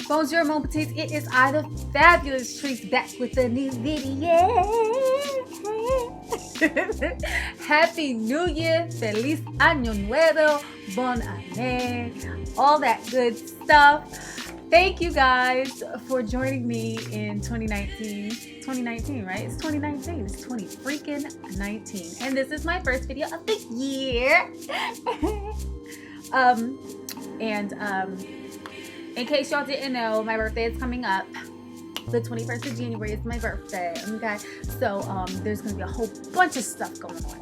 Bonjour, mon petites. It is I, the fabulous Trice, back with a new video. Happy New Year, Feliz Año Nuevo, Bonne, all that good stuff. Thank you guys for joining me in 2019. 2019, right? It's 2019. It's 20 freaking 19. And this is my first video of the year. In case y'all didn't know, my birthday is coming up. The 21st of January is my birthday, okay? So there's gonna be a whole bunch of stuff going on.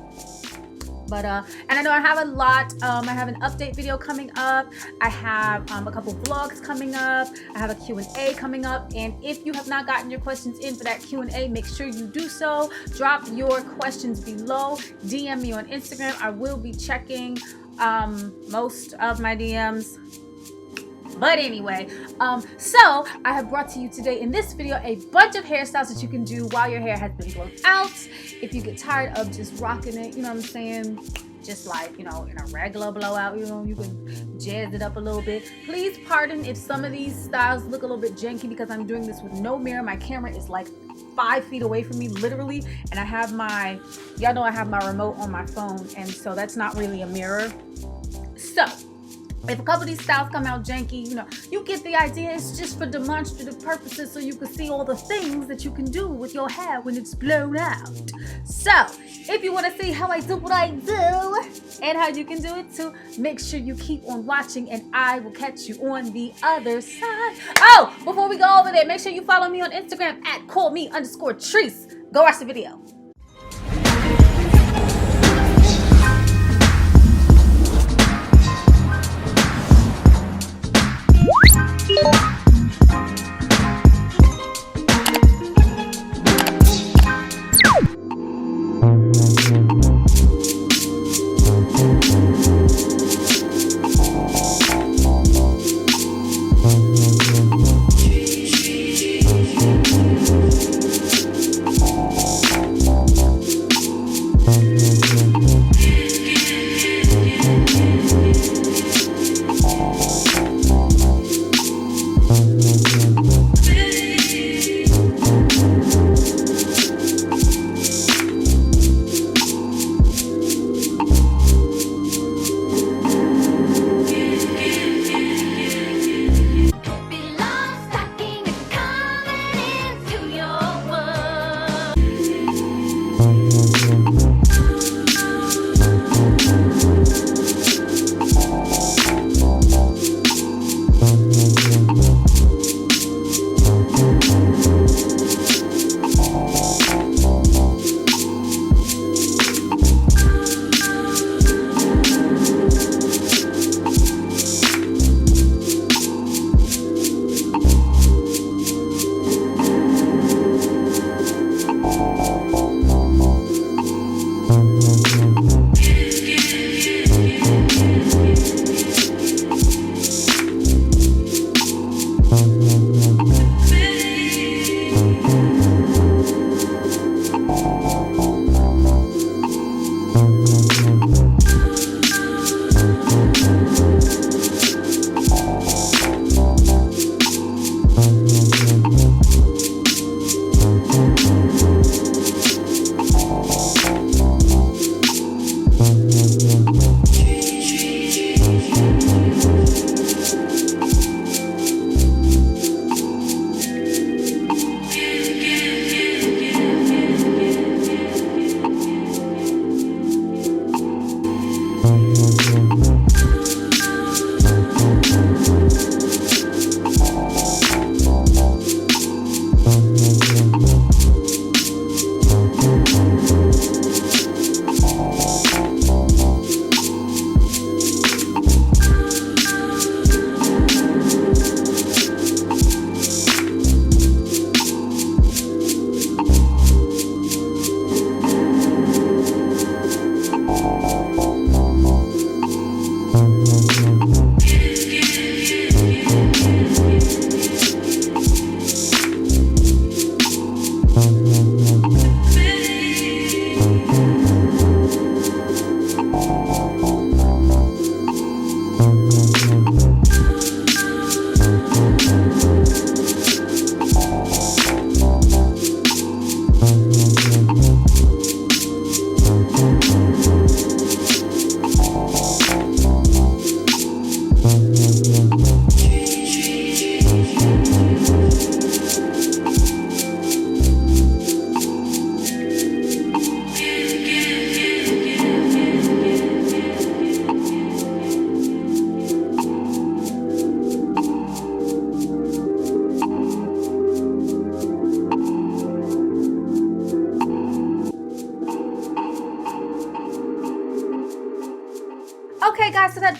But and I know I have a lot. I have an update video coming up. I have a couple vlogs coming up. I have a Q&A coming up. And if you have not gotten your questions in for that Q&A, make sure you do so. Drop your questions below. DM me on Instagram. I will be checking most of my DMs. But anyway, so I have brought to you today in this video a bunch of hairstyles that you can do while your hair has been blown out. If you get tired of just rocking it, you know what I'm saying? Just like, you know, in a regular blowout, you know, you can jazz it up a little bit. Please pardon if some of these styles look a little bit janky because I'm doing this with no mirror. My camera is like 5 feet away from me, literally. And I have my, y'all know I have my remote on my phone. And so that's not really a mirror. So if a couple of these styles come out janky, you know, you get the idea. It's just for demonstrative purposes so you can see all the things that you can do with your hair when it's blown out. So, if you want to see how I do what I do and how you can do it too, make sure you keep on watching and I will catch you on the other side. Oh, before we go over there, make sure you follow me on Instagram at @callme_Trice. Go watch the video.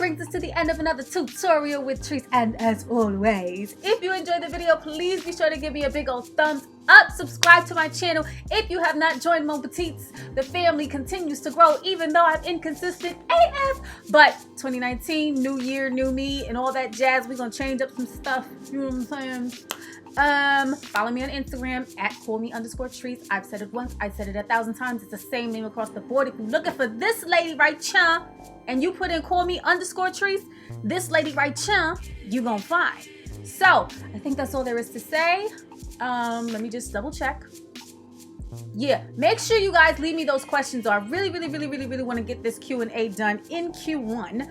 brings us to the end of another tutorial with Trice. And as always, if you enjoyed the video, please be sure to give me a big old thumbs up. Subscribe to my channel if you have not joined Mon Petites. The family continues to grow, even though I'm inconsistent AF. But 2019, new year, new me, and all that jazz. We're gonna change up some stuff. You know what I'm saying? Follow me on Instagram at @callme_Trice. I've said it once, I said it 1,000 times. It's the same name across the board. If you're looking for this lady right here and you put in @callme_Trice, this lady right here, you gonna find. So I think that's all there is to say. Let me just double check. Yeah, make sure you guys leave me those questions. I really want to get this Q&A done in Q1.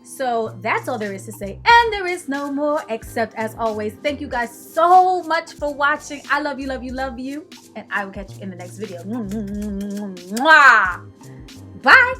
So that's all there is to say, and there is no more, except as always, thank you guys so much for watching. I love you, and I will catch you in the next video. Bye.